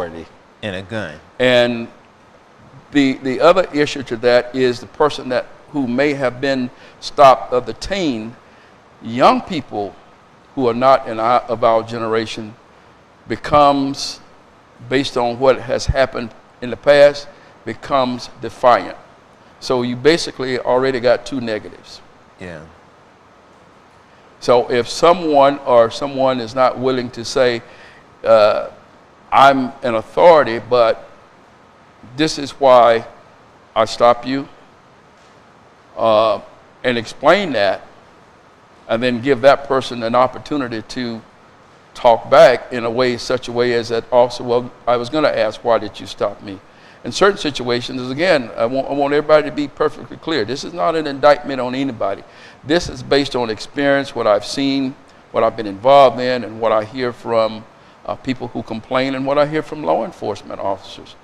and a gun. And the other issue to that is the person who may have been stopped or detained. Young people who are not of our generation becomes, based on what has happened in the past, becomes defiant. So you basically already got two negatives. Yeah. So if someone is not willing to say, I'm an authority, but this is why I stop you, and explain that, and then give that person an opportunity to talk back in such a way as that officer, well, I was going to ask, why did you stop me? In certain situations, again, I want everybody to be perfectly clear. This is not an indictment on anybody. This is based on experience, what I've seen, what I've been involved in, and what I hear from people who complain, and what I hear from law enforcement officers.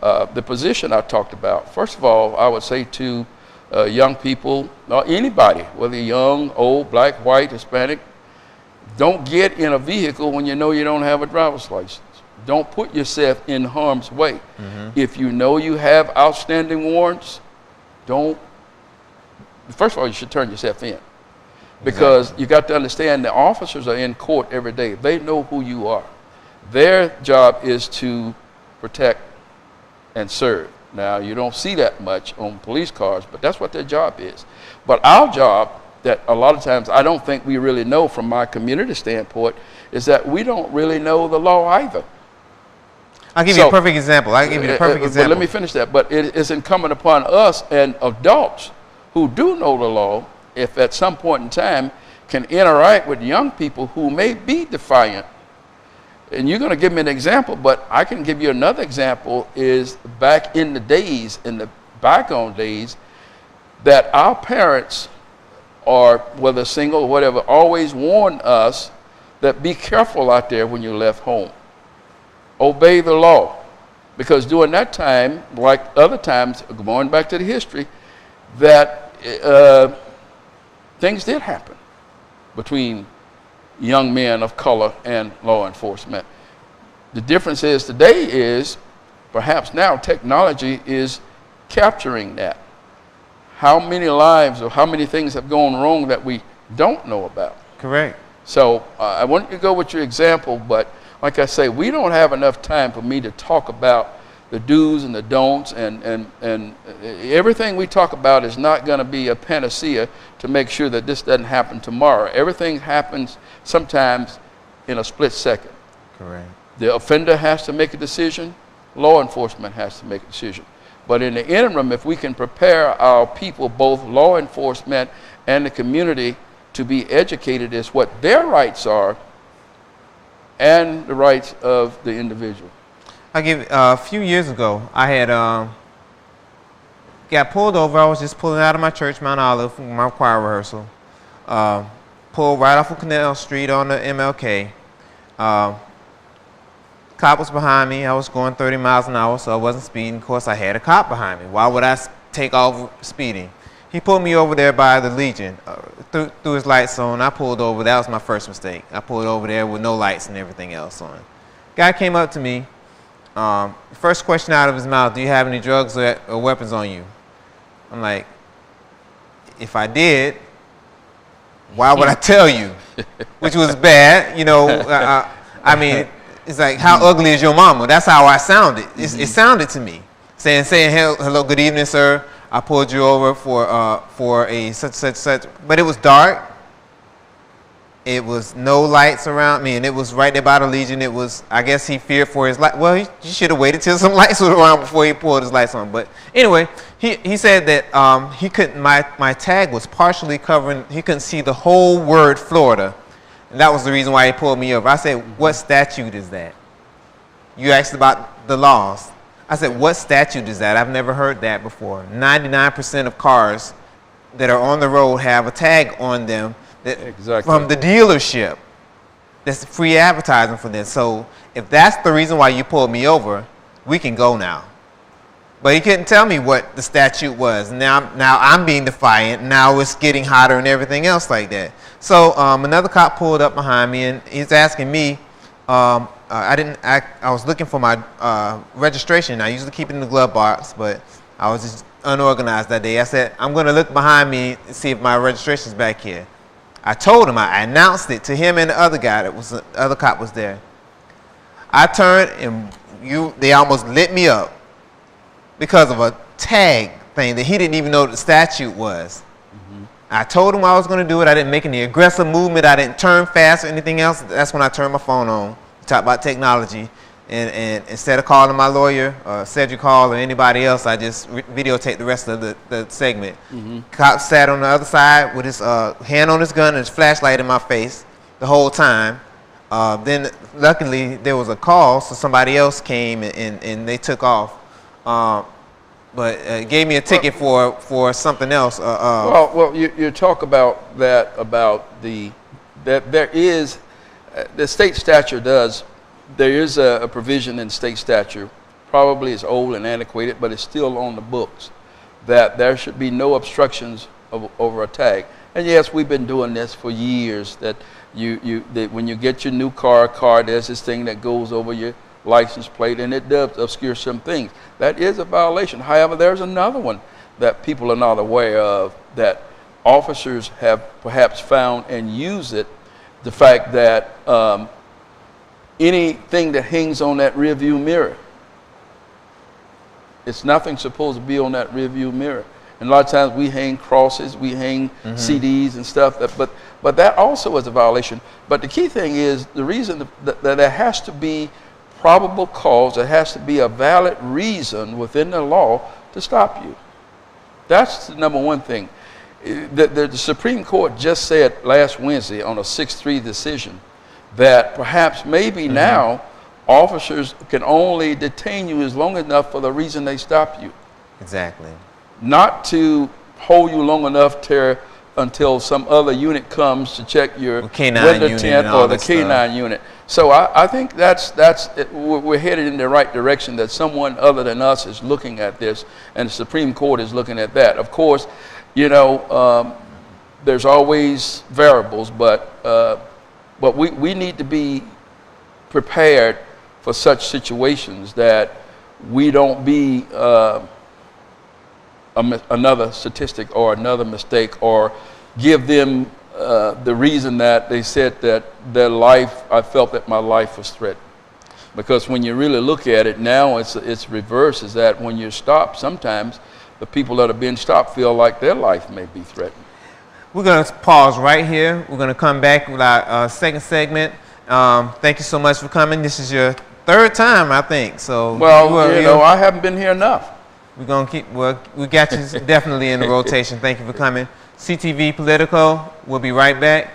The position I talked about, first of all, I would say to young people, or anybody, whether young, old, black, white, Hispanic, don't get in a vehicle when you know you don't have a driver's license. Don't put yourself in harm's way. If you know you have outstanding warrants, first of all, you should turn yourself in. Because you got to understand the officers are in court every day. They know who you are. Their job is to protect and serve. Now, you don't see that much on police cars, but that's what their job is. But our job, that a lot of times I don't think we really know from my community standpoint, is that we don't really know the law either. I'll give you a perfect example. But let me finish that. But it is incumbent upon us and adults who do know the law, if at some point in time can interact with young people who may be defiant. And you're going to give me an example, but I can give you another example, is back in the days, in the bygone days, that our parents, or whether single or whatever, always warned us that be careful out there when you left home. Obey the law. Because during that time, like other times, going back to the history, that things did happen between young men of color and law enforcement. The difference is today is, perhaps now technology is capturing that. How many lives or how many things have gone wrong that we don't know about? Correct. So I want you to go with your example, but like I say, we don't have enough time for me to talk about the do's and the don'ts, and everything we talk about is not going to be a panacea to make sure that this doesn't happen tomorrow. Everything happens sometimes in a split second. Correct. The offender has to make a decision, law enforcement has to make a decision. But in the interim, if we can prepare our people, both law enforcement and the community, to be educated as what their rights are and the rights of the individual. A few years ago, I had got pulled over. I was just pulling out of my church, Mount Olive, from my choir rehearsal. Pulled right off of Canal Street on the MLK. Cop was behind me. I was going 30 miles an hour, so I wasn't speeding. Of course, I had a cop behind me. Why would I take off speeding? He pulled me over there by the Legion, threw his lights on. I pulled over. That was my first mistake. I pulled over there with no lights and everything else on. Guy came up to me. First question out of his mouth, do you have any drugs or weapons on you? I'm like, if I did, why would I tell you? Which was bad, you know. I mean, it's like, how ugly is your mama? That's how I sounded. It sounded to me. Saying hello, good evening, sir. I pulled you over for a such, but it was dark. It was no lights around me, and it was right there by the Legion. It was, I guess he feared for his life. Well, you should have waited till some lights were around before he pulled his lights on. But anyway, he said that he couldn't, my tag was partially covering, he couldn't see the whole word Florida. And that was the reason why he pulled me over. I said, what statute is that? You asked about the laws. I said, what statute is that? I've never heard that before. 99% of cars that are on the road have a tag on them from the dealership. That's free advertising for this. So if that's the reason why you pulled me over, we can go now. But he couldn't tell me what the statute was. Now I'm being defiant. Now it's getting hotter and everything else like that. So another cop pulled up behind me, and he's asking me, I was looking for my registration. I usually keep it in the glove box, but I was just unorganized that day. I said, I'm going to look behind me and see if my registration's back here. I told him, I announced it to him and the other guy the other cop was there. I turned and they almost lit me up because of a tag thing that he didn't even know what the statute was. I told him I was going to do it. I didn't make any aggressive movement. I didn't turn fast or anything else. That's when I turned my phone on to talk about technology. And instead of calling my lawyer or Cedric Hall or anybody else, I just videotaped the rest of the segment. Cop sat on the other side with his hand on his gun and his flashlight in my face the whole time. Then luckily there was a call, so somebody else came and they took off. But gave me a ticket for something else. Well, you talk about that, that there is, the state statute does, there is a provision in state statute, probably it's old and antiquated, but it's still on the books, that there should be no obstructions over a tag. And yes, we've been doing this for years, that when you get your new car, there's this thing that goes over your license plate, and it does obscure some things. That is a violation. However, there's another one that people are not aware of, that officers have perhaps found and use it, the fact that anything that hangs on that rear view mirror, it's nothing supposed to be on that rear view mirror. And a lot of times we hang crosses, we hang CDs and stuff, but that also is a violation. But the key thing is, the reason that there has to be probable cause, there has to be a valid reason within the law to stop you. That's the number one thing. The Supreme Court just said last Wednesday on a 6-3 decision that perhaps maybe now officers can only detain you as long enough for the reason they stopped you. Exactly. Not to hold you long enough until some other unit comes to check your window tint or the K9 unit. So I think we're headed in the right direction, that someone other than us is looking at this, and the Supreme Court is looking at that. Of course, there's always variables, but we need to be prepared for such situations, that we don't be another statistic or another mistake, or give them the reason that they said that I felt that my life was threatened. Because when you really look at it now, it's reverse, is that when you're stopped, sometimes the people that are being stopped feel like their life may be threatened. We're going to pause right here. We're going to come back with our second segment. Thank you so much for coming. This is your third time, I think. So I haven't been here enough. We're going to we got you definitely in the rotation. Thank you for coming. CTV Politico, we'll be right back.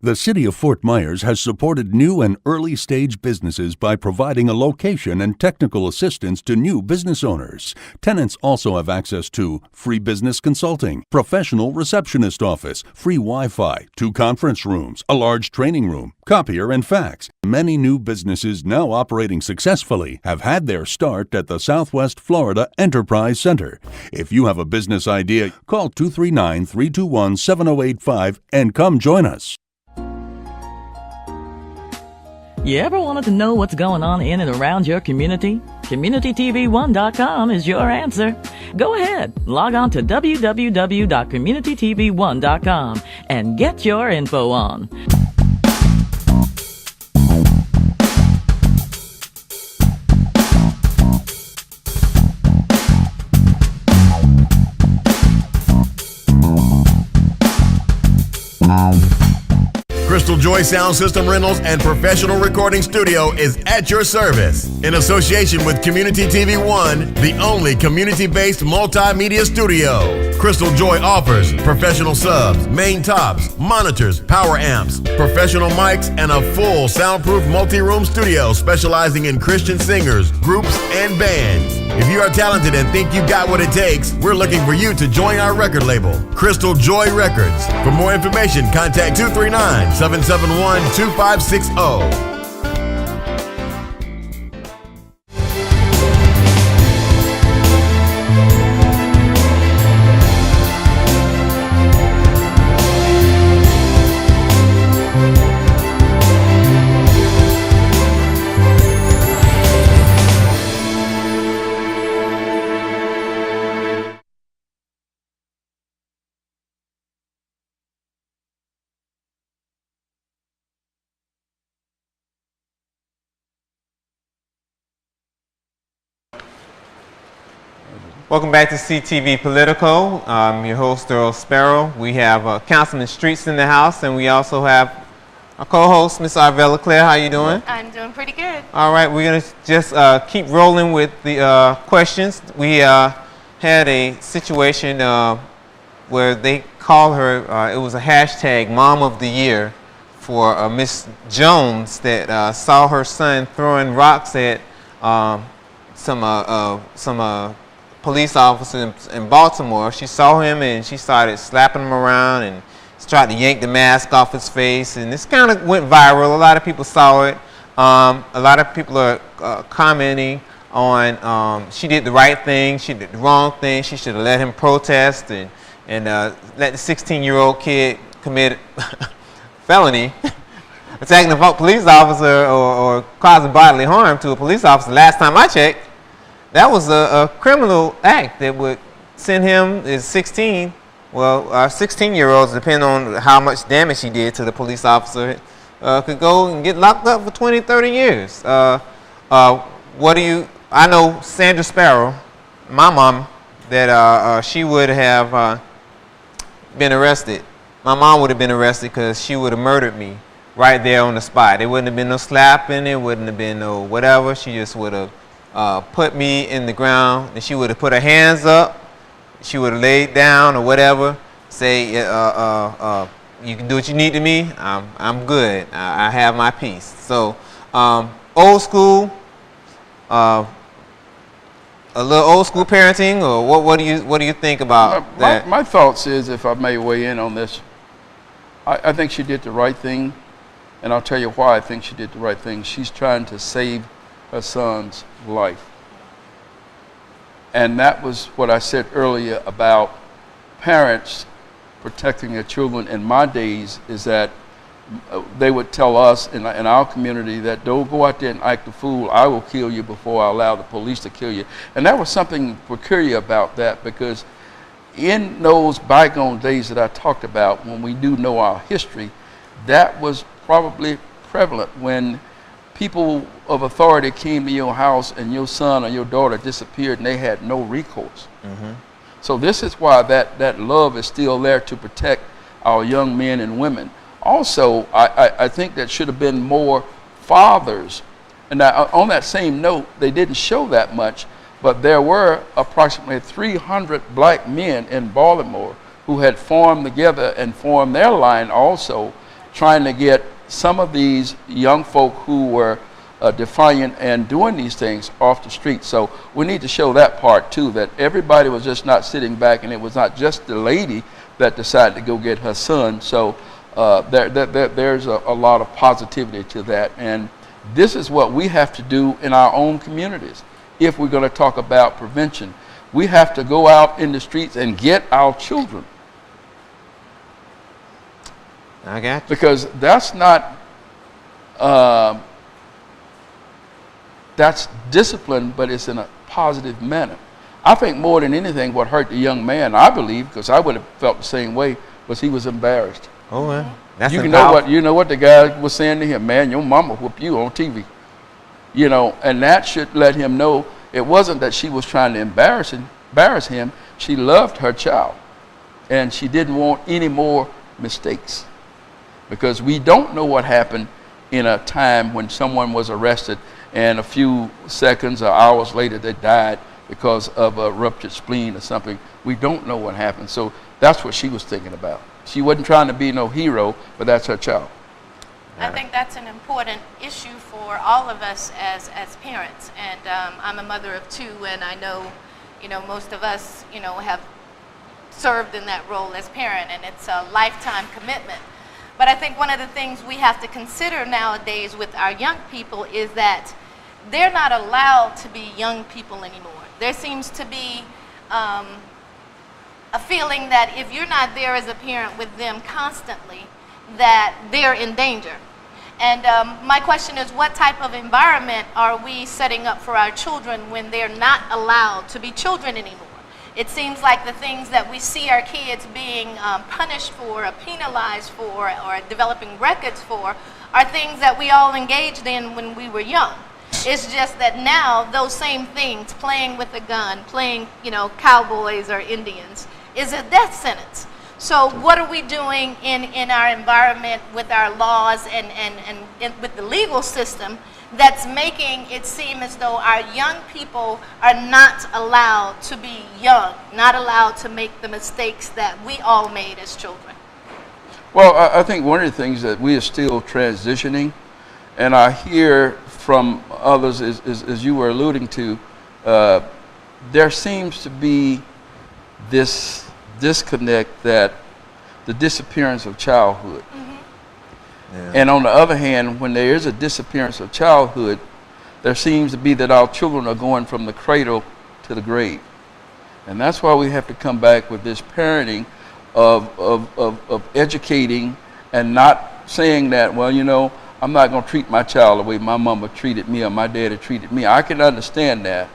The City of Fort Myers has supported new and early-stage businesses by providing a location and technical assistance to new business owners. Tenants also have access to free business consulting, professional receptionist office, free Wi-Fi, 2 conference rooms, a large training room, copier and fax. Many new businesses now operating successfully have had their start at the Southwest Florida Enterprise Center. If you have a business idea, call 239-321-7085 and come join us. You ever wanted to know what's going on in and around your community? CommunityTV1.com is your answer. Go ahead, log on to www.communitytv1.com and get your info on. Crystal Joy Sound System Rentals and Professional Recording Studio is at your service. In association with Community TV One, the only community-based multimedia studio. Crystal Joy offers professional subs, main tops, monitors, power amps, professional mics, and a full soundproof multi-room studio specializing in Christian singers, groups, and bands. If you are talented and think you've got what it takes, we're looking for you to join our record label, Crystal Joy Records. For more information, contact 239-771-2560. Welcome back to CTV Politico. I'm your host, Earl Sparrow. We have Councilman Streets in the house, and we also have our co-host, Ms. Arvella Claire. How you doing? I'm doing pretty good. All right, we're going to just keep rolling with the questions. We had a situation where they called her, it was a hashtag Mom of the Year for Miss Jones that saw her son throwing rocks at some police officers in Baltimore. She saw him and she started slapping him around and tried to yank the mask off his face, and this kind of went viral. A lot of people saw it. A lot of people are commenting on she did the right thing, she did the wrong thing, she should have let him protest and let the 16-year-old kid commit felony attacking a police officer or causing bodily harm to a police officer. Last time I checked, that was a criminal act that would send him, is 16, well, 16-year-olds, depending on how much damage he did to the police officer, could go and get locked up for 20, 30 years. What do you, I know Sandra Sparrow, my mom, that she would have been arrested. My mom would have been arrested because she would have murdered me right there on the spot. There wouldn't have been no slapping, there wouldn't have been no whatever. She just would have put me in the ground, and she would have put her hands up, she would have laid down or whatever, say, you can do what you need to me, I'm good, I have my peace. So old school, a little old school parenting, or what do you think about that? My thoughts is, if I may weigh in on this, I think she did the right thing, and I'll tell you why I think she did the right thing. She's trying to save her son's life. And that was what I said earlier about parents protecting their children. In my days, is that they would tell us in our community that don't go out there and act a fool, I will kill you before I allow the police to kill you. And there was something peculiar about that, because in those bygone days that I talked about, when we do know our history, that was probably prevalent when people of authority came to your house and your son or your daughter disappeared and they had no recourse. Mm-hmm. So this is why that love is still there to protect our young men and women. Also, I think that should have been more fathers. And on that same note, they didn't show that much, but there were approximately 300 black men in Baltimore who had formed together and formed their line also, trying to get some of these young folk who were defiant and doing these things off the street. So we need to show that part too, that everybody was just not sitting back, and it was not just the lady that decided to go get her son. So there's a lot of positivity to that, and this is what we have to do in our own communities. If we're going to talk about prevention, we have to go out in the streets and get our children. I got you. Because that's not, that's discipline, but it's in a positive manner. I think more than anything what hurt the young man, I believe, because I would have felt the same way, was he was embarrassed. Oh, man. That's you know what the guy was saying to him, man, your mama whooped you on TV. You know, and that should let him know it wasn't that she was trying to embarrass him. She loved her child, and she didn't want any more mistakes. Because we don't know what happened in a time when someone was arrested and a few seconds or hours later they died because of a ruptured spleen or something. We don't know what happened. So that's what she was thinking about. She wasn't trying to be no hero, but that's her child. I think that's an important issue for all of us as parents. And I'm a mother of two, and I know, most of us, have served in that role as parent, and it's a lifetime commitment. But I think one of the things we have to consider nowadays with our young people is that they're not allowed to be young people anymore. There seems to be a feeling that if you're not there as a parent with them constantly, that they're in danger. And my question is, what type of environment are we setting up for our children when they're not allowed to be children anymore? It seems like the things that we see our kids being punished for, or penalized for, or developing records for, are things that we all engaged in when we were young. Yes. It's just that now those same things, playing with a gun, playing, cowboys or Indians, is a death sentence. So what are we doing in our environment with our laws and with the legal system that's making it seem as though our young people are not allowed to be young, not allowed to make the mistakes that we all made as children? Well, I think one of the things that we are still transitioning, and I hear from others, as you were alluding to, there seems to be this disconnect that the disappearance of childhood. Yeah. And on the other hand, when there is a disappearance of childhood, there seems to be that our children are going from the cradle to the grave. And that's why we have to come back with this parenting of educating and not saying that, well, I'm not going to treat my child the way my mama treated me or my daddy treated me. I can understand that.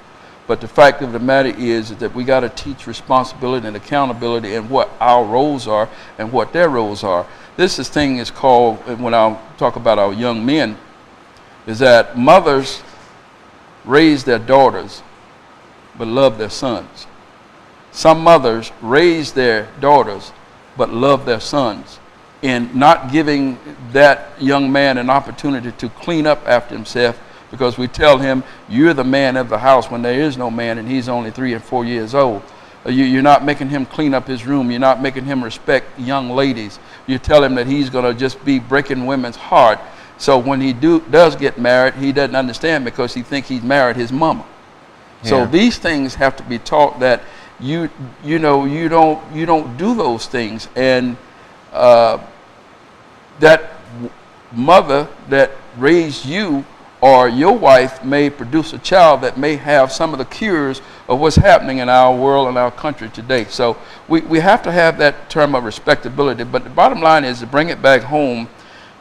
But the fact of the matter is that we got to teach responsibility and accountability and what our roles are and what their roles are. This thing is called, when I talk about our young men, is that mothers raise their daughters but love their sons. Some mothers raise their daughters but love their sons, in not giving that young man an opportunity to clean up after himself, because we tell him, you're the man of the house, when there is no man and he's only 3 and 4 years old. You're not making him clean up his room. You're not making him respect young ladies. You tell him that he's going to just be breaking women's heart. So when he does get married, he doesn't understand because he thinks he's married his mama. Yeah. So these things have to be taught, that you don't do those things, and that mother that raised you or your wife may produce a child that may have some of the cures of what's happening in our world and our country today. So we have to have that term of respectability. But the bottom line is to bring it back home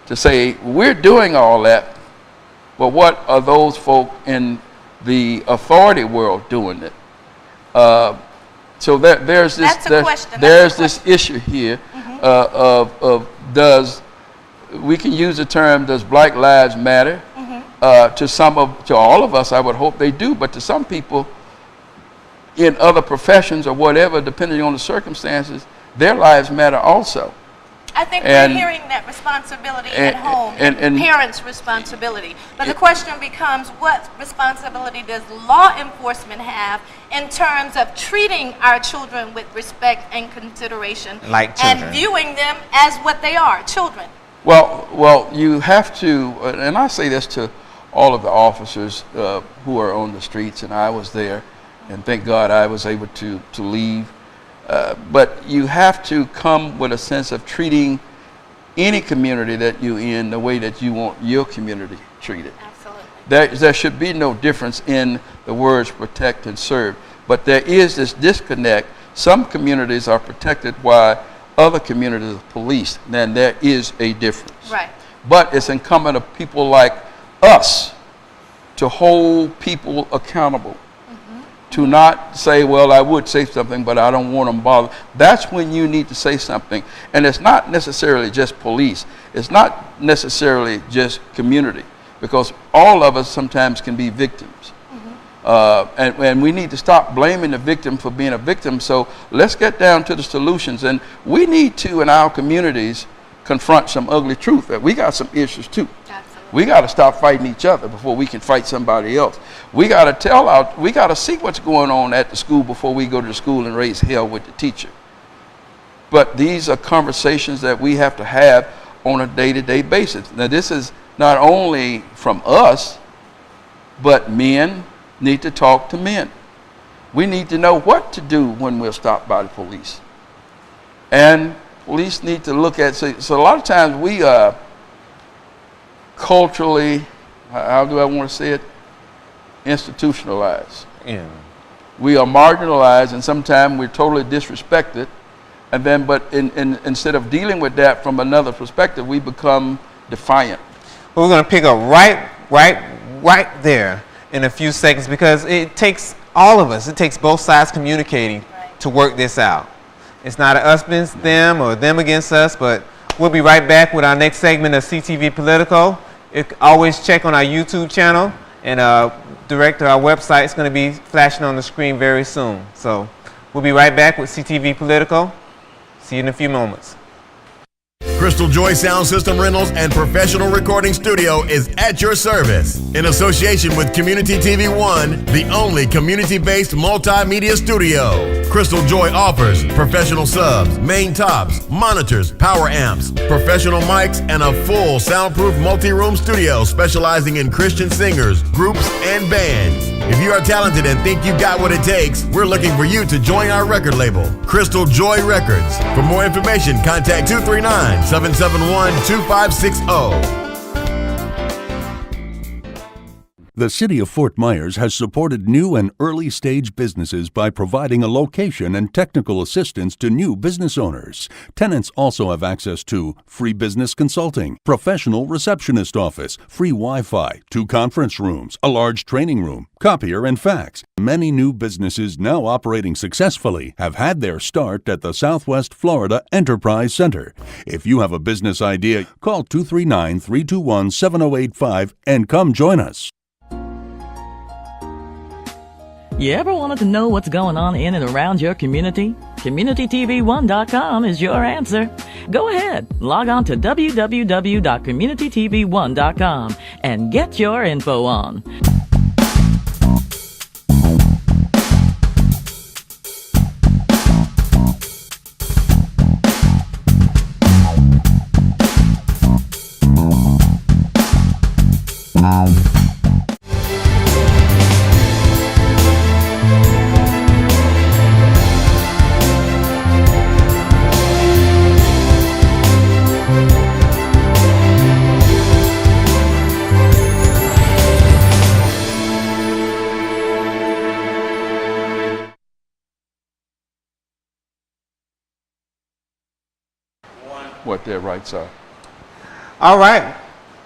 to say, we're doing all that, but what are those folk in the authority world doing it? So there's this issue here of we can use the term, does Black Lives Matter? To all of us, I would hope they do, but to some people in other professions or whatever, depending on the circumstances, their lives matter also. I think we're hearing that responsibility at home, and parents' responsibility. But the question becomes, what responsibility does law enforcement have in terms of treating our children with respect and consideration, like children, and viewing them as what they are, children? Well, you have to, and I say this to all of the officers who are on the streets, and I was there, and thank God I was able to leave. But you have to come with a sense of treating any community that you're in the way that you want your community treated. Absolutely. There should be no difference in the words protect and serve. But there is this disconnect. Some communities are protected while other communities are policed. Then there is a difference. Right. But it's incumbent on people like us to hold people accountable. To not say, well, I would say something, but I don't want them bothered. That's when you need to say something. And it's not necessarily just police. It's not necessarily just community, because all of us sometimes can be victims. And we need to stop blaming the victim for being a victim. So let's get down to the solutions. And we need to, in our communities, confront some ugly truth, that we got some issues too. We got to stop fighting each other before we can fight somebody else. We got to we got to see what's going on at the school before we go to the school and raise hell with the teacher. But these are conversations that we have to have on a day-to-day basis. Now, this is not only from us, but men need to talk to men. We need to know what to do when we're stopped by the police. And police need to look at, so a lot of times we culturally, how do I want to say it, institutionalized. Yeah. We are marginalized, and sometimes we're totally disrespected. And then, but instead of dealing with that from another perspective, we become defiant. We're going to pick up right there in a few seconds, because it takes all of us, it takes both sides communicating to work this out. It's not us against them or them against us, but we'll be right back with our next segment of CTV Politico. Always check on our YouTube channel And Director, our website is going to be flashing on the screen very soon. So we'll be right back with CTV Politico. See you in a few moments. Crystal Joy Sound System Rentals and Professional Recording Studio is at your service. In association with Community TV One, the only community-based multimedia studio. Crystal Joy offers professional subs, main tops, monitors, power amps, professional mics, and a full soundproof multi-room studio specializing in Christian singers, groups, and bands. If you are talented and think you've got what it takes, we're looking for you to join our record label, Crystal Joy Records. For more information, contact 239-771-2560. The City of Fort Myers has supported new and early-stage businesses by providing a location and technical assistance to new business owners. Tenants also have access to free business consulting, professional receptionist office, free Wi-Fi, 2 conference rooms, a large training room, copier and fax. Many new businesses now operating successfully have had their start at the Southwest Florida Enterprise Center. If you have a business idea, call 239-321-7085 and come join us. You ever wanted to know what's going on in and around your community? CommunityTV1.com is your answer. Go ahead, log on to www.communitytv1.com and get your info on. What their rights are. All right.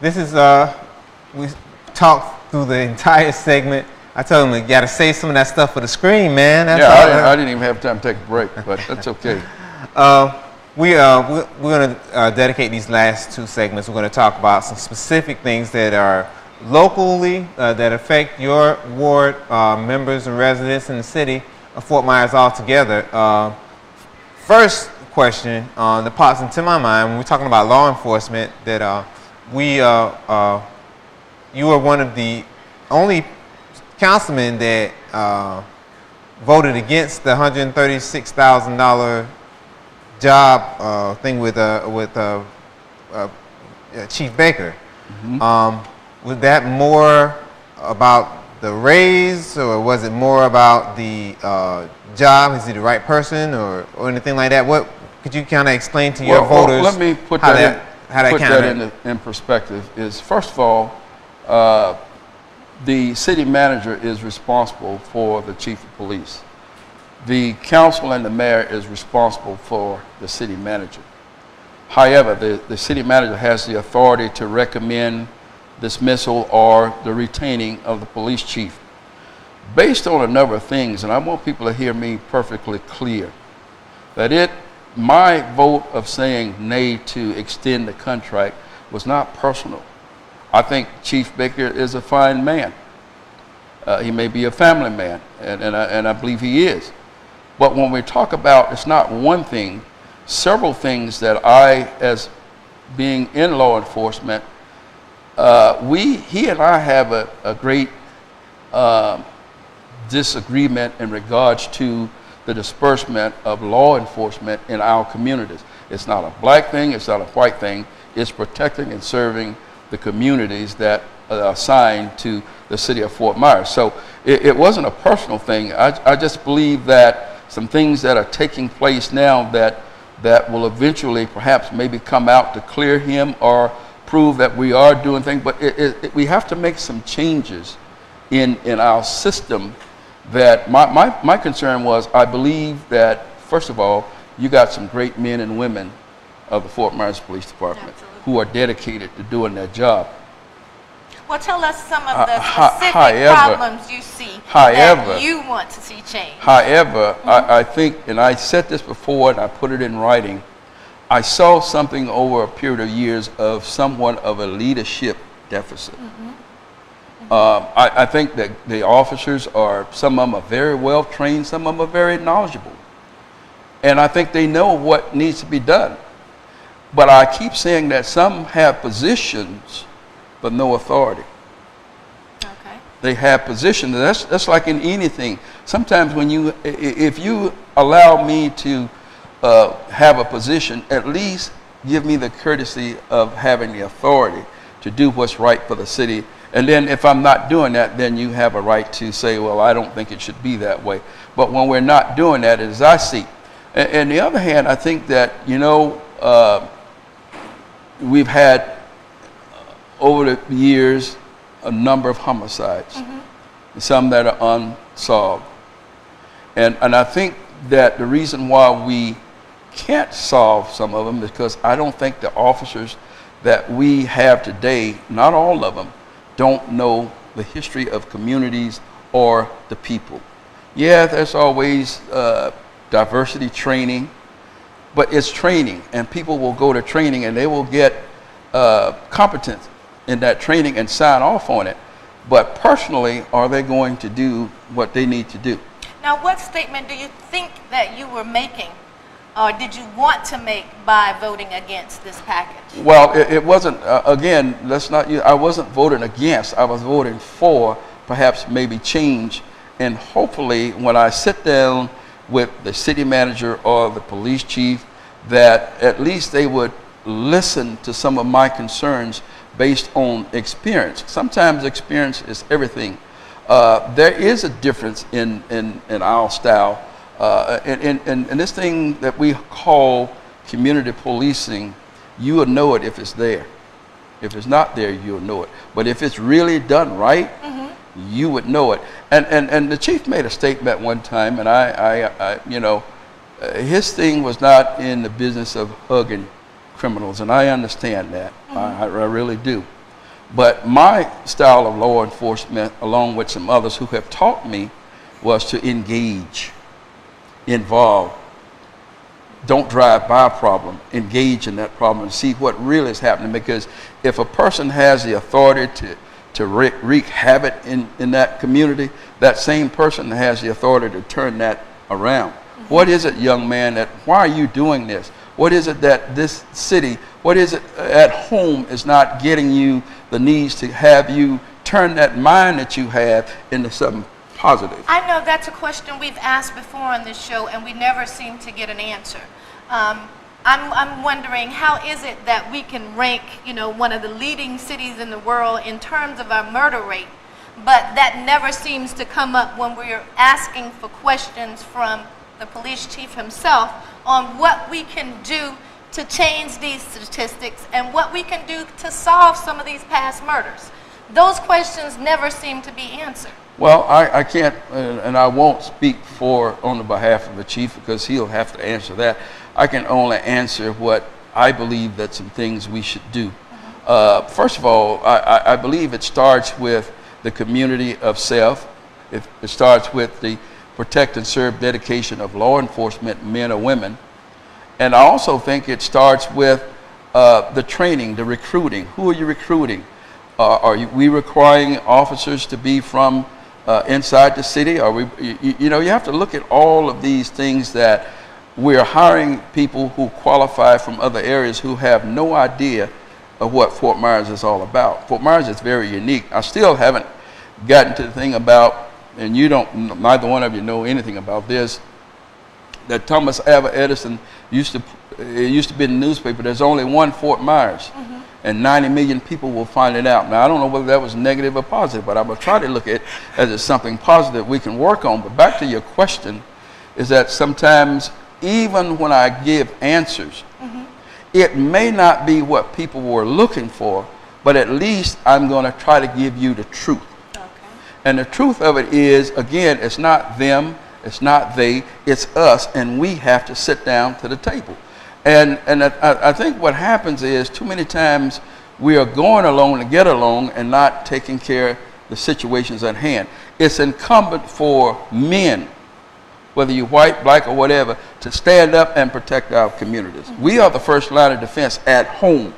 This is, we talked through the entire segment. I told him, you got to save some of that stuff for the screen, man. That's I didn't even have time to take a break, but that's okay. We're going to dedicate these last 2 segments. We're going to talk about some specific things that are locally, that affect your ward members and residents in the city of Fort Myers altogether. First question that pops into my mind when we're talking about law enforcement, that you are one of the only councilmen that voted against the $136,000 job thing with Chief Baker. Mm-hmm. Was that more about the raise, or was it more about the job? Is he the right person, or anything like that? What could you kind of explain to your voters? Let me put that in perspective. Is first of all, the city manager is responsible for the chief of police. The council and the mayor is responsible for the city manager. However, the city manager has the authority to recommend dismissal or the retaining of the police chief based on a number of things, and I want people to hear me perfectly clear that my vote of saying nay to extend the contract was not personal. I think Chief Baker is a fine man. He may be a family man, and I believe he is. But when we talk about, it's not one thing, several things that I, as being in law enforcement, he and I have a great disagreement in regards to the disbursement of law enforcement in our communities. It's not a black thing, it's not a white thing, it's protecting and serving the communities that are assigned to the city of Fort Myers. So it wasn't a personal thing. I just believe that some things that are taking place now that will eventually perhaps maybe come out to clear him or prove that we are doing things, but we have to make some changes in our system. That my concern was, I believe that, first of all, you got some great men and women of the Fort Myers Police Department who are dedicated to doing their job. Well, tell us some of the specific problems you see that you want to see change. However, I think, and I said this before and I put it in writing, I saw something over a period of years of somewhat of a leadership deficit. I think that the officers some of them are very well trained, some of them are very knowledgeable. And I think they know what needs to be done. But I keep saying that some have positions, but no authority. Okay. They have positions. That's like in anything. Sometimes if you allow me to have a position, at least give me the courtesy of having the authority to do what's right for the city. And then if I'm not doing that, then you have a right to say, well, I don't think it should be that way. But when we're not doing that, as I see, and the other hand, I think that, we've had over the years a number of homicides, some that are unsolved. And I think that the reason why we can't solve some of them is because I don't think the officers that we have today, not all of them, don't know the history of communities or the people. Yeah, there's always diversity training, but it's training, and people will go to training and they will get competence in that training and sign off on it. But personally, are they going to do what they need to do? Now, what statement do you think that you were making, or did you want to make by voting against this package? Well, it wasn't, again, I wasn't voting against, I was voting for perhaps maybe change. And hopefully when I sit down with the city manager or the police chief, that at least they would listen to some of my concerns based on experience. Sometimes experience is everything. There is a difference in our style. And this thing that we call community policing, you will know it if it's there. If it's not there, you'll know it. But if it's really done right, you would know it. And the chief made a statement one time, and I his thing was not in the business of hugging criminals, and I understand that. I really do. But my style of law enforcement, along with some others who have taught me, was to engage, involve. Don't drive by a problem, engage in that problem and see what really is happening. Because if a person has the authority to wreak havoc in that community, that same person has the authority to turn that around. What is it, young man, why are you doing this? What is it that this city, what is it at home is not getting you the needs to have you turn that mind that you have into something positive? I know that's a question we've asked before on this show, and we never seem to get an answer. I'm wondering, how is it that we can rank, one of the leading cities in the world in terms of our murder rate, but that never seems to come up when we're asking for questions from the police chief himself on what we can do to change these statistics and what we can do to solve some of these past murders. Those questions never seem to be answered. Well, I can't, and I won't speak on the behalf of the chief, because he'll have to answer that. I can only answer what I believe that some things we should do. First of all, I believe it starts with the community of self. It starts with the protect and serve dedication of law enforcement, men or women. And I also think it starts with the training, the recruiting. Who are you recruiting? Are we requiring officers to be from inside the city? Are we, you have to look at all of these things, that we're hiring people who qualify from other areas who have no idea of what Fort Myers is all about. Fort Myers is very unique. I still haven't gotten to the thing about, and neither one of you know anything about this, that Thomas Alva Edison used to be in the newspaper, there's only one Fort Myers, and 90 million people will find it out. Now, I don't know whether that was negative or positive, but I'm going to try to look at it as something positive we can work on. But back to your question, is that sometimes, even when I give answers, it may not be what people were looking for, but at least I'm going to try to give you the truth. Okay. And the truth of it is, again, it's not them, it's not they, it's us, and we have to sit down to the table. And I think what happens is, too many times we are going along to get along and not taking care of the situations at hand. It's incumbent for men, whether you're white, black, or whatever, to stand up and protect our communities. We are the first line of defense at home.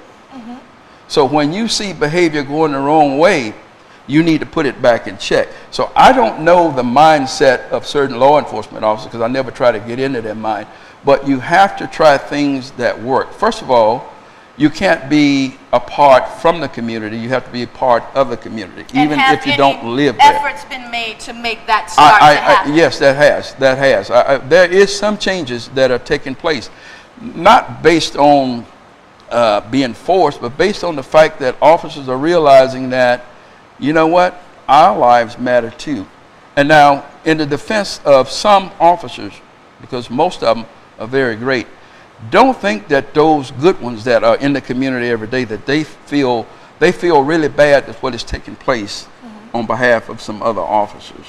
So when you see behavior going the wrong way, you need to put it back in check. So I don't know the mindset of certain law enforcement officers because I never try to get into their mind. But you have to try things that work. First of all, you can't be apart from the community. You have to be a part of the community, even if you don't live there. Efforts been made to make that start to happen? Yes, that has. There is some changes that are taking place, not based on being forced, but based on the fact that officers are realizing that, you know what, our lives matter too. And now, in the defense of some officers, because most of them are very great, don't think that those good ones that are in the community every day, that they feel really bad at what is taking place on behalf of some other officers.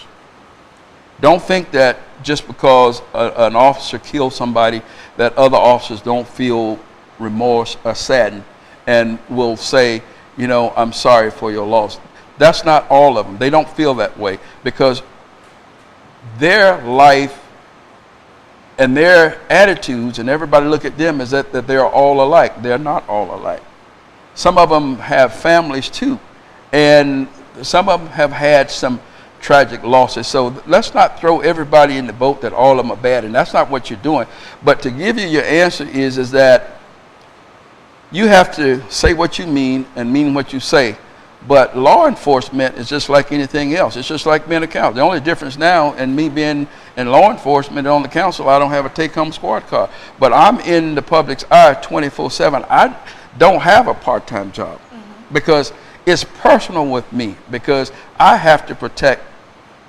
Don't think that just because an officer kills somebody that other officers don't feel remorse or saddened and will say, you know, I'm sorry for your loss. That's not all of them. They don't feel that way because their life and their attitudes, and everybody look at them as that they're all alike. They're not all alike. Some of them have families too, and some of them have had some tragic losses. So let's not throw everybody in the boat that all of them are bad, and that's not what you're doing. But to give you your answer is that you have to say what you mean and mean what you say. But law enforcement is just like anything else. It's just like being a council. The only difference now, and me being in law enforcement on the council, I don't have a take-home squad car. But I'm in the public's eye 24/7. I don't have a part-time job because it's personal with me, because I have to protect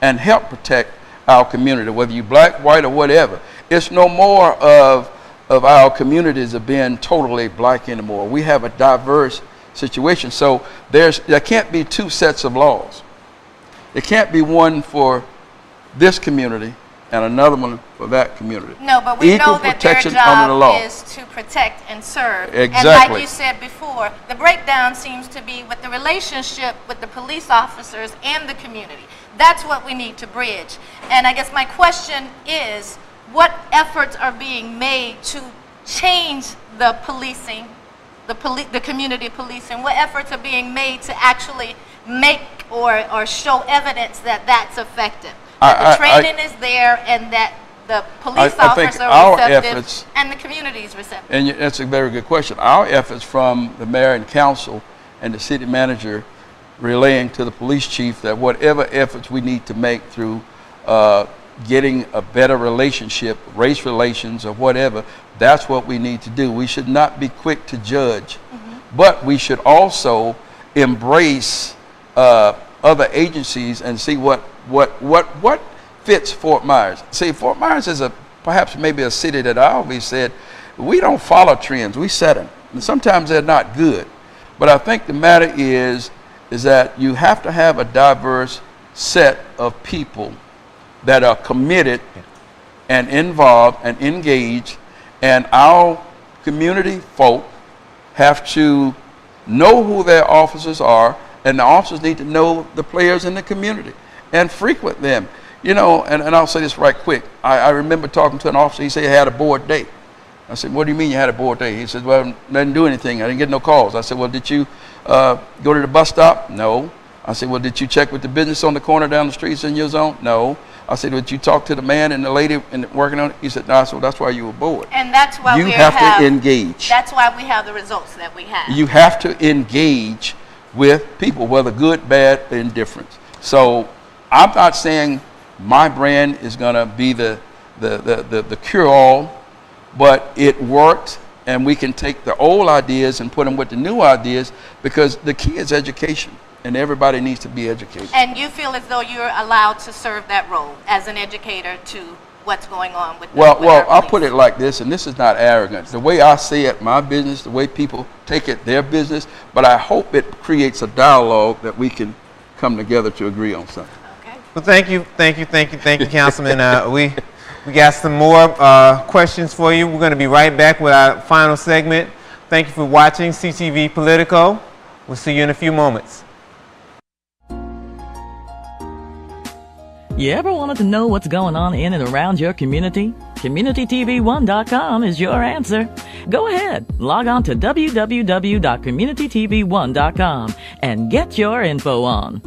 and help protect our community, whether you black, white, or whatever. It's no more of our communities of being totally black anymore. We have a diverse situation. So there can't be two sets of laws. There can't be one for this community and another one for that community. No, but we Equal know that their protection under the law. job is to protect and serve. Exactly. And like you said before, the breakdown seems to be with the relationship with the police officers and the community. That's what we need to bridge. And I guess my question is, what efforts are being made to change the policing, the community policing? What efforts are being made to actually make or show evidence that that's effective? That the training is there and that the police officers are receptive and the community is receptive. And that's a very good question. Our efforts from the mayor and council and the city manager relaying to the police chief that whatever efforts we need to make through getting a better relationship, race relations or whatever, that's what we need to do. We should not be quick to judge, but we should also embrace other agencies and see what fits Fort Myers. See, Fort Myers is perhaps maybe a city that I always said, we don't follow trends, we set them. And sometimes they're not good. But I think the matter is that you have to have a diverse set of people that are committed and involved and engaged, and our community folk have to know who their officers are, and the officers need to know the players in the community and frequent them. You know, and I'll say this right quick. I remember talking to an officer, he said he had a bored day. I said, what do you mean you had a bored day? He said, well, I didn't do anything. I didn't get no calls. I said, well, did you go to the bus stop? No. I said, well, did you check with the business on the corner down the streets in your zone? No. I said, did you talk to the man and the lady working on it? He said, no. I said, well, that's why you were bored. And that's why you have to engage. That's why we have the results that we have. You have to engage with people, whether good, bad, or indifferent. So I'm not saying my brand is going to be the cure-all, but it worked, and we can take the old ideas and put them with the new ideas, because the key is education, and everybody needs to be educated. And you feel as though you're allowed to serve that role as an educator to what's going on with Well, I'll put it like this, and this is not arrogance. The way I see it, my business, the way people take it, their business, but I hope it creates a dialogue that we can come together to agree on something. Okay. Well, thank you, Councilman. We got some more questions for you. We're going to be right back with our final segment. Thank you for watching CTV Politico. We'll see you in a few moments. You ever wanted to know what's going on in and around your community? CommunityTV1.com is your answer. Go ahead, log on to www.communitytv1.com and get your info on.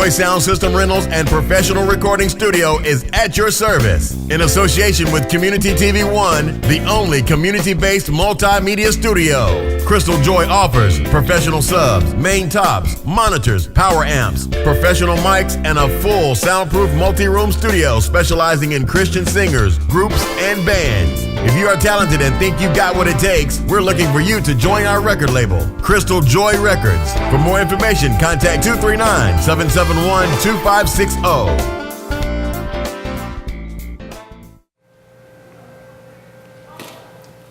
Joy Sound System Rentals and Professional Recording Studio is at your service. In association with Community TV One, the only community-based multimedia studio. Crystal Joy offers professional subs, main tops, monitors, power amps, professional mics, and a full soundproof multi-room studio specializing in Christian singers, groups, and bands. If you are talented and think you've got what it takes, we're looking for you to join our record label, Crystal Joy Records. For more information, contact 239-771-2560.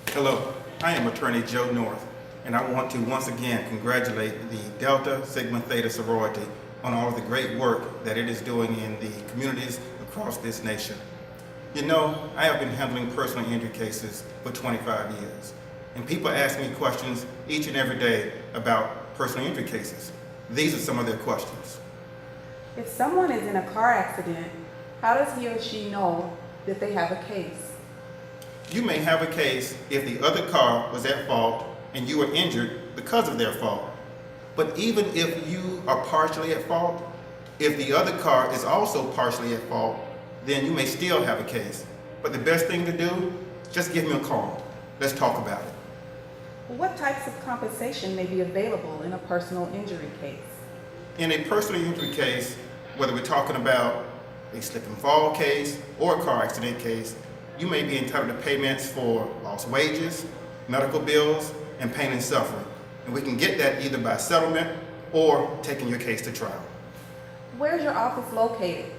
Hello, I am Attorney Joe North, and I want to once again congratulate the Delta Sigma Theta sorority on all of the great work that it is doing in the communities across this nation. You know, I have been handling personal injury cases for 25 years, and people ask me questions each and every day about personal injury cases. These are some of their questions. If someone is in a car accident, how does he or she know that they have a case? You may have a case if the other car was at fault and you were injured because of their fault. But even if you are partially at fault, if the other car is also partially at fault, then you may still have a case. But the best thing to do, just give me a call. Let's talk about it. What types of compensation may be available in a personal injury case? In a personal injury case, whether we're talking about a slip and fall case or a car accident case, you may be entitled to payments for lost wages, medical bills, and pain and suffering. And we can get that either by settlement or taking your case to trial. Where's your office located?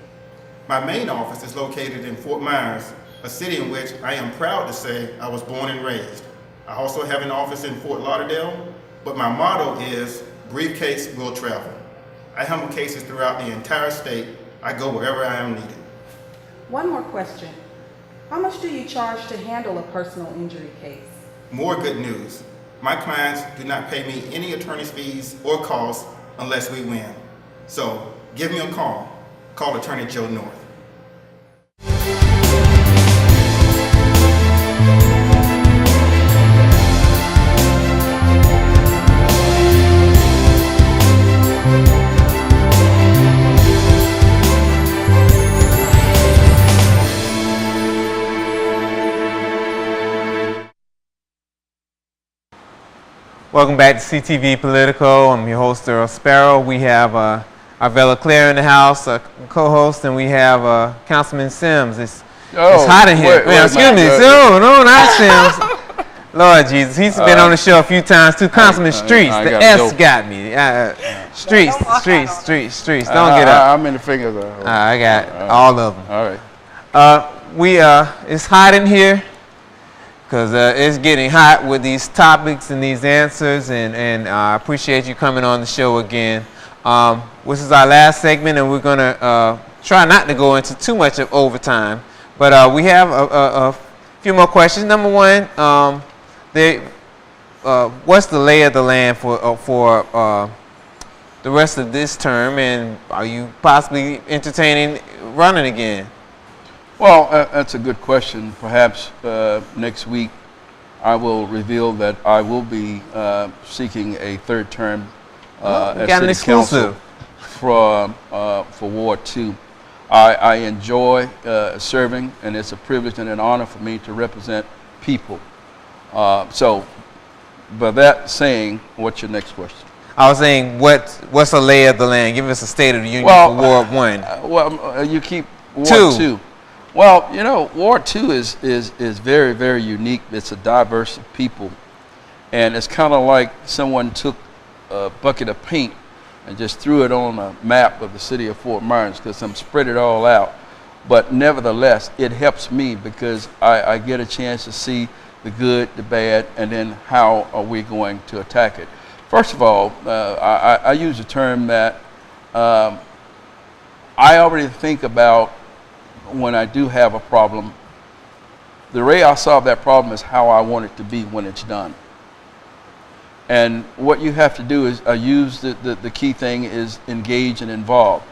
My main office is located in Fort Myers, a city in which I am proud to say I was born and raised. I also have an office in Fort Lauderdale, but my motto is, briefcase will travel. I handle cases throughout the entire state. I go wherever I am needed. One more question. How much do you charge to handle a personal injury case? More good news. My clients do not pay me any attorney's fees or costs unless we win. So give me a call. Call Attorney Joe North. Welcome back to CTV Politico. I'm your host, Earl Sparrow. We have Arvella Claire in the house, co-host, and we have Councilman Sims. It's hot in here. Excuse me. No, not Sims. Lord Jesus, he's been on the show a few times too. Councilman Streets. The S got me. Streets. Don't get up. I'm in the fingers. I got all of them. All right. It's hot in here because it's getting hot with these topics and these answers, and I appreciate you coming on the show again. This is our last segment, and we're going to try not to go into too much of overtime. But we have a few more questions. Number one, what's the lay of the land for the rest of this term, and are you possibly entertaining running again? Well, that's a good question. Perhaps next week I will reveal that I will be seeking a third term as City Council for Ward 2. I enjoy serving, and it's a privilege and an honor for me to represent people. So, by that saying, what's your next question? I was saying, what's the lay of the land? Give us a state of the union for Ward 1. You keep Ward 2. Well, you know, Ward 2 is very, very unique. It's a diverse of people. And it's kind of like someone took a bucket of paint and just threw it on a map of the city of Fort Myers, because I'm spread it all out. But nevertheless, it helps me because I get a chance to see the good, the bad, and then how are we going to attack it. First of all, I use a term that I already think about when I do have a problem. The way I solve that problem is how I want it to be when it's done. And what you have to do is use the key thing is engage and involve.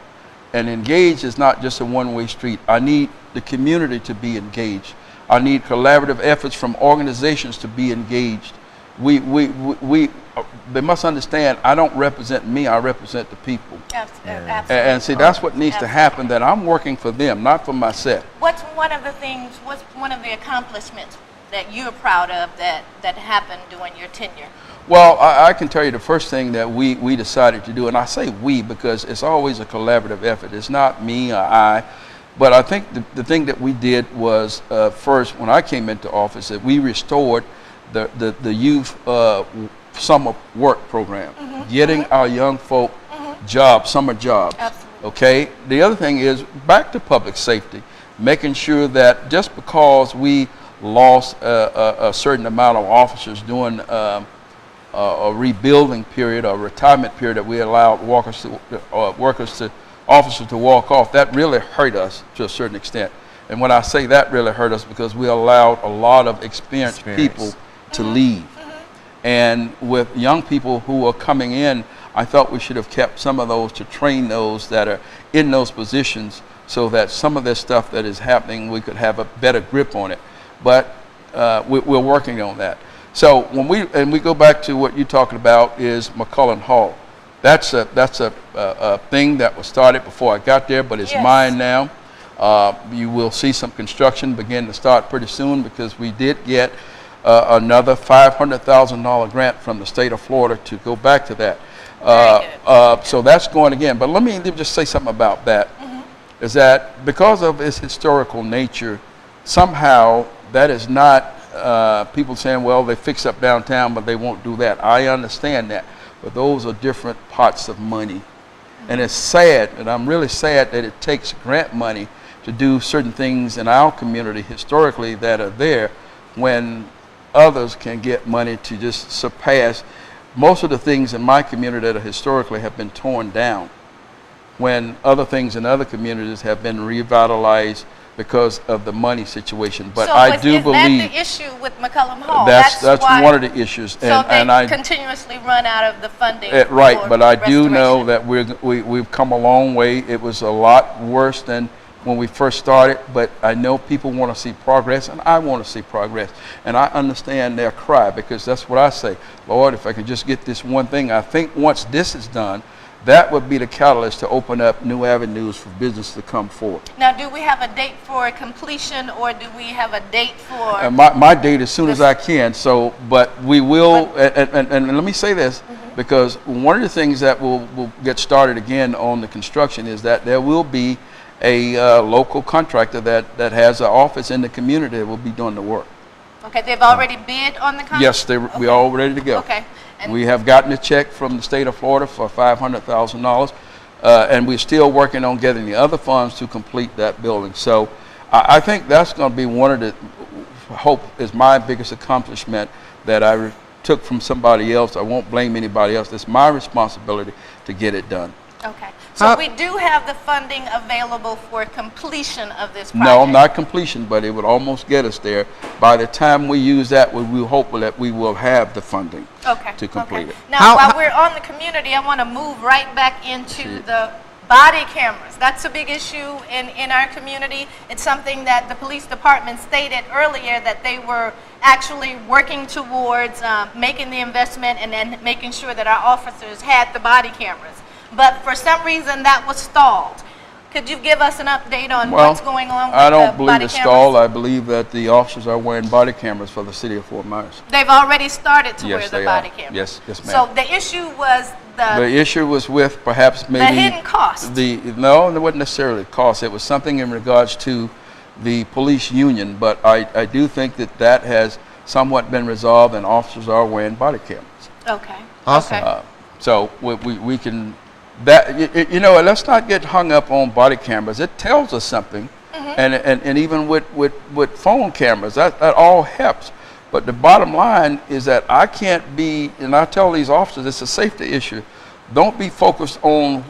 And engage is not just a one-way street. I need the community to be engaged. I need collaborative efforts from organizations to be engaged. they must understand, I don't represent me, I represent the people. Absolutely. And see, that's what needs to happen, that I'm working for them, not for myself. What's one of the accomplishments that you're proud of that happened during your tenure? Well, I can tell you the first thing that we decided to do, and I say we because it's always a collaborative effort. It's not me or I, but I think the thing that we did was first, when I came into office, that we restored the youth summer work program, getting our young folk summer jobs. Absolutely. Okay. The other thing is back to public safety, making sure that just because we lost a certain amount of officers during a rebuilding period or retirement period, that we allowed officers to walk off, that really hurt us to a certain extent. And when I say that really hurt us, because we allowed a lot of experienced people to leave. And with young people who are coming in, I thought we should have kept some of those to train those that are in those positions, so that some of this stuff that is happening, we could have a better grip on it. But we're working on that. So when we go back to what you're talking about is McCullen Hall. That's a thing that was started before I got there, but it's mine now. You will see some construction begin to start pretty soon, because we did get another $500,000 grant from the state of Florida to go back to that. So that's going again. But let me just say something about that. Is that because of its historical nature, somehow that is not people saying, well, they fix up downtown, but they won't do that. I understand that. But those are different pots of money. And it's sad, and I'm really sad that it takes grant money to do certain things in our community historically that are there, when others can get money to just surpass most of the things in my community that are historically have been torn down, when other things in other communities have been revitalized because of the money situation. But so I do believe that's the issue with McCullen Hall. That's one of the issues. So they continuously run out of the funding. Right, but I do know that we've come a long way. It was a lot worse than when we first started, but I know people want to see progress, and I want to see progress. And I understand their cry, because that's what I say. Lord, if I could just get this one thing, I think once this is done, that would be the catalyst to open up new avenues for business to come forward. Now, do we have a date for completion, or do we have a date for? My date as soon as I can. So, but we will, and let me say this, because one of the things that will get started again on the construction is that there will be a local contractor that has an office in the community that will be doing the work. Okay, they've already bid on the contract? Yes, we're all ready to go. Okay. And we have gotten a check from the state of Florida for $500,000, and we're still working on getting the other funds to complete that building. So I think that's going to be one of the, hope is my biggest accomplishment that I took from somebody else. I won't blame anybody else. It's my responsibility to get it done. Okay. So we do have the funding available for completion of this project? No, not completion, but it would almost get us there. By the time we use that, we hope that we will have the funding to complete it. Now, while we're on the community, I want to move right back into the body cameras. That's a big issue in our community. It's something that the police department stated earlier that they were actually working towards making the investment and then making sure that our officers had the body cameras. But for some reason that was stalled. Could you give us an update on what's going on with the body cameras? I don't believe it's stalled. I believe that the officers are wearing body cameras for the city of Fort Myers. They've already started to wear the body cameras? Yes, ma'am. So the issue was the issue was with perhaps maybe the hidden cost. No, it wasn't necessarily cost. It was something in regards to the police union. But I do think that has somewhat been resolved, and officers are wearing body cameras. Okay. Awesome. Okay. So we can. Let's not get hung up on body cameras. It tells us something, and even with phone cameras, that all helps. But the bottom line is that I can't be, and I tell these officers, it's a safety issue. Don't be focused on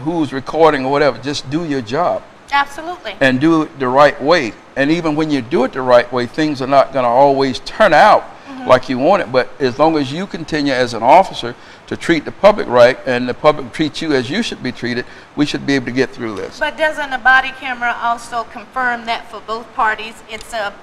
who's recording or whatever. Just do your job. Absolutely. And do it the right way. And even when you do it the right way, things are not going to always turn out like you want it. But as long as you continue as an officer to treat the public right, and the public treats you as you should be treated, we should be able to get through this. But doesn't a body camera also confirm that for both parties it's a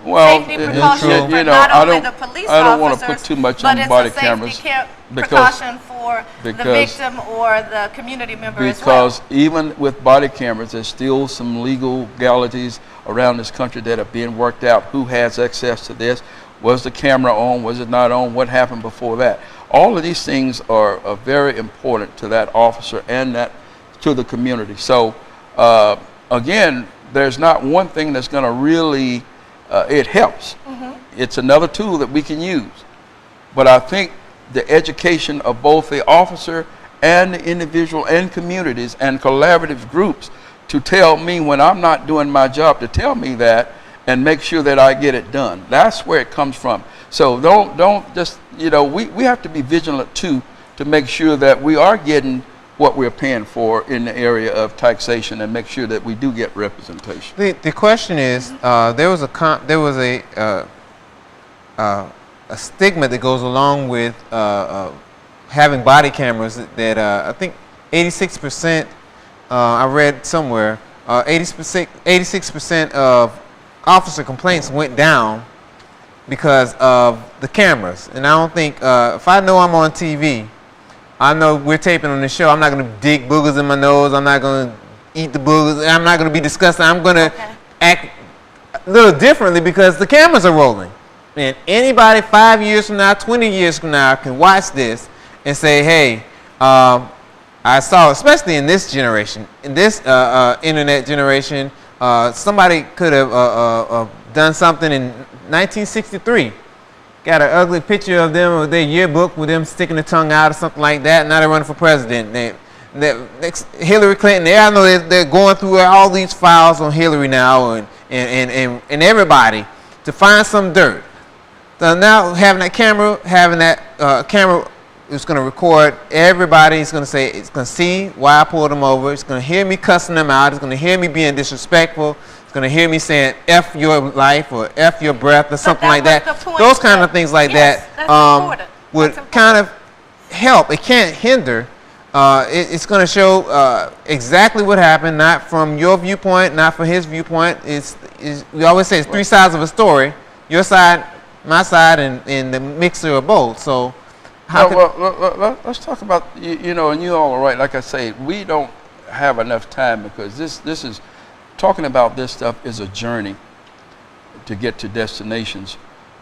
Well, safety precaution for you know, not I only don't, the police I don't want to officers, put too much but on it's body a safety cameras precaution for the because- victim or the community member as well. because even with body cameras, there's still some legalities around this country that are being worked out. Who has access to this? Was the camera on? Was it not on? What happened before that? All of these things are very important to that officer and that to the community. So again, there's not one thing that's going to really, it helps. It's another tool that we can use. But I think the education of both the officer and the individual and communities and collaborative groups to tell me when I'm not doing my job, to tell me that and make sure that I get it done. That's where it comes from. So don't just, you know, we have to be vigilant too to make sure that we are getting what we're paying for in the area of taxation and make sure that we do get representation. The question is, there was a stigma that goes along with having body cameras that I think 86%, I read somewhere, 86% of officer complaints went down because of the cameras. And I don't think, if I know I'm on TV, I know we're taping on the show, I'm not going to dig boogers in my nose, I'm not going to eat the boogers, I'm not going to be disgusting, I'm going to act a little differently because the cameras are rolling. And anybody 5 years from now, 20 years from now can watch this and say, hey, I saw, especially in this generation, in this internet generation, somebody could have done something in 1963. Got an ugly picture of them or their yearbook with them sticking the tongue out or something like that. Now they're running for president. Hillary Clinton, I know they're going through all these files on Hillary now and everybody to find some dirt. So now having that camera, it's going to record everybody. It's going to say, it's going to see why I pulled them over. It's going to hear me cussing them out. It's going to hear me being disrespectful. It's going to hear me saying F your life or F your breath or something like that. Those kind of things like that would kind of help. It can't hinder. It's going to show exactly what happened, not from your viewpoint, not from his viewpoint. We always say it's three sides of a story. Your side, my side, and the mixture of both. So let's talk about, you know, and you all are right. Like I say, we don't have enough time because this is, talking about this stuff is a journey to get to destinations.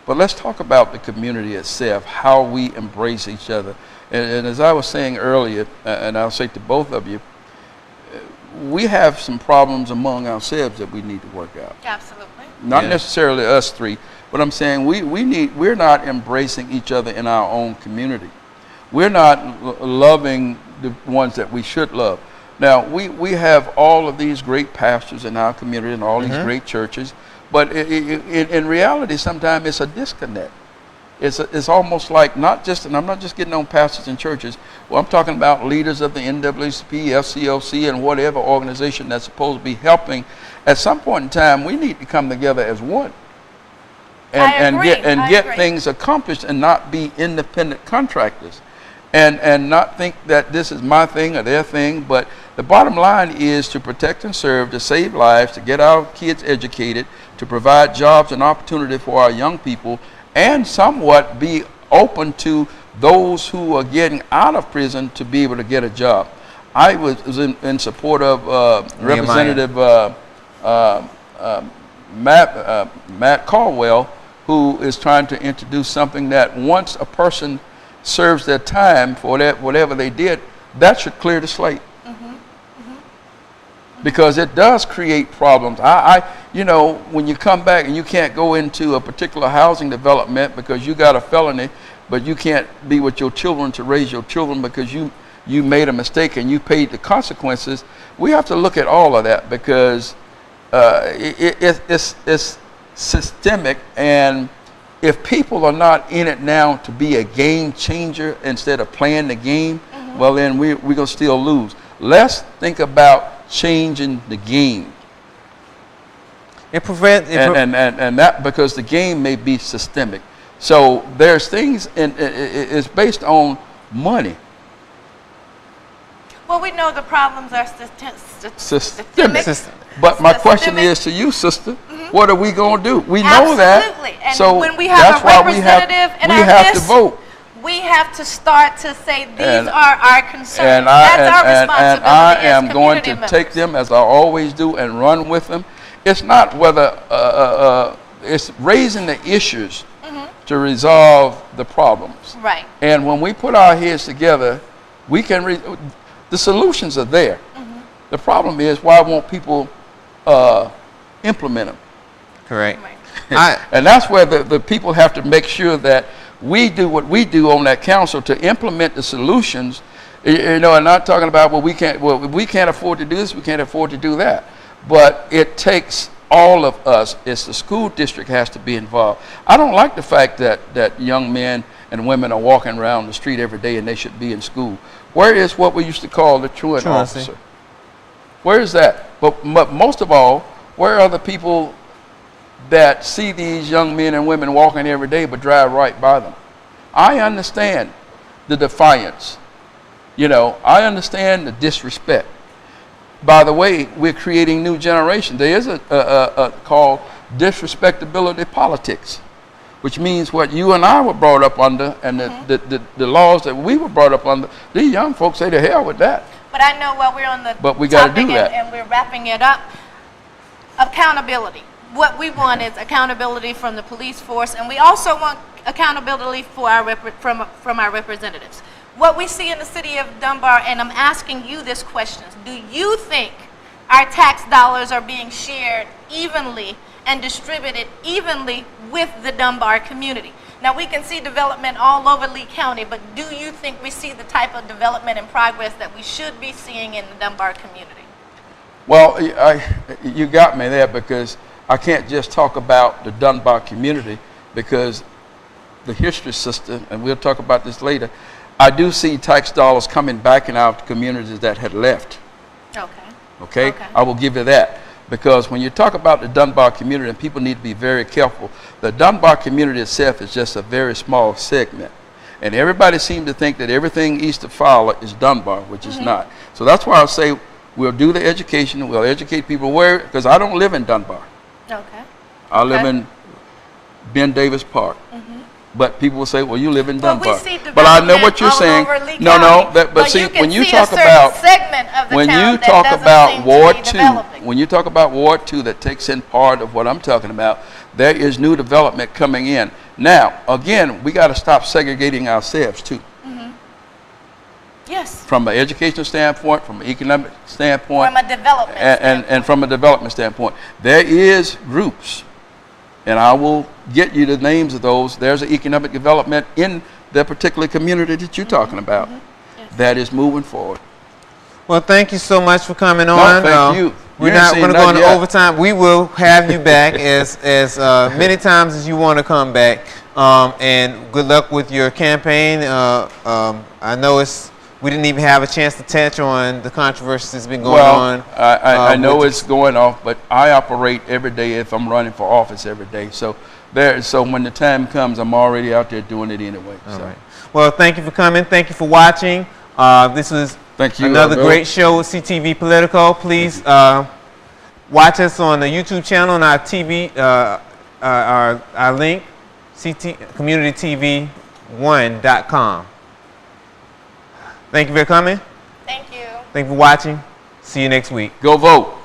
But let's talk about the community itself, how we embrace each other. And as I was saying earlier, and I'll say to both of you, we have some problems among ourselves that we need to work out. Absolutely. Not necessarily us three, but I'm saying we're not embracing each other in our own community. We're not loving the ones that we should love. Now, we have all of these great pastors in our community and all these great churches, but in reality, sometimes it's a disconnect. It's almost like not just, and I'm not just getting on pastors and churches, well, I'm talking about leaders of the NAACP, FCOC, and whatever organization that's supposed to be helping. At some point in time, we need to come together as one and get things accomplished and not be independent contractors. And not think that this is my thing or their thing, but the bottom line is to protect and serve, to save lives, to get our kids educated, to provide jobs and opportunity for our young people, and somewhat be open to those who are getting out of prison to be able to get a job. I was in support of Representative Matt Caldwell, who is trying to introduce something that once a person serves their time for that, whatever they did, that should clear the slate. Because it does create problems. You know, when you come back and you can't go into a particular housing development because you got a felony, but you can't be with your children to raise your children because you made a mistake and you paid the consequences. We have to look at all of that because it's systemic, and if people are not in it now to be a game changer instead of playing the game, well then we're going to still lose. Let's think about changing the game. And that because the game may be systemic. So there's things, and it's based on money. Well, we know the problems are systemic. But my question is to you, sister, what are we going to do? We know that. Absolutely. And so when we have a representative in our have midst, to vote. we have to start to say these And- are our concerns. And That's our and responsibility I as am going community to members. take them as I always do and run with them. It's not whether it's raising the issues to resolve the problems. Right. And when we put our heads together, we can. The solutions are there. The problem is why won't people implement them? Correct. Right. And that's where the people have to make sure that we do what we do on that council to implement the solutions. You know, and not talking about, well, we can't afford to do this, we can't afford to do that. But it takes all of us. It's the school district has to be involved. I don't like the fact that young men and women are walking around the street every day and they should be in school. Where is what we used to call the truant officer? Where is that? But most of all, where are the people that see these young men and women walking every day but drive right by them? I understand the defiance. You know, I understand the disrespect. By the way, we're creating new generation. There is a called disrespectability politics, which means what you and I were brought up under and the laws that we were brought up under, these young folks say to hell with that. But I know while we're on the But we gotta do topic that. and we're wrapping it up, accountability. What we want is accountability from the police force, and we also want accountability for from our representatives. What we see in the city of Dunbar, and I'm asking you this question, do you think our tax dollars are being shared evenly and distributed evenly with the Dunbar community? Now, we can see development all over Lee County, but do you think we see the type of development and progress that we should be seeing in the Dunbar community? Well, you got me there, because I can't just talk about the Dunbar community, because the history system, and we'll talk about this later, I do see tax dollars coming back in our communities that had left. Okay? I will give you that. Because when you talk about the Dunbar community, and people need to be very careful, the Dunbar community itself is just a very small segment. And everybody seems to think that everything east of Fowler is Dunbar, which is not. So that's why I say we'll do the education, we'll educate people where, because I don't live in Dunbar. Okay. I live in Ben Davis Park. But people will say, well, you live in Dunbar. But I know what you're saying. No, but see, when you talk about Ward 2, when you talk about Ward 2 that takes in part of what I'm talking about, there is new development coming in. Now, again, we got to stop segregating ourselves too. Yes. From an educational standpoint, from an economic standpoint, From a development standpoint. and from a development standpoint. There is groups, and I will get you the names of those. There's an economic development in the particular community that you're talking about that is moving forward. Well, thank you so much for coming on. Thank you. We're not going to go into overtime. We will have you back as many times as you want to come back. And good luck with your campaign. I know we didn't even have a chance to touch on the controversy that's been going on. I know it's going off, but I operate every day if I'm running for office every day. So when the time comes, I'm already out there doing it anyway. All right. Well, thank you for coming. Thank you for watching. This was another great show with CTV Politico. Please watch us on the YouTube channel and our TV, our link, communitytv1.com. Thank you for coming. Thank you. Thank you for watching. See you next week. Go vote.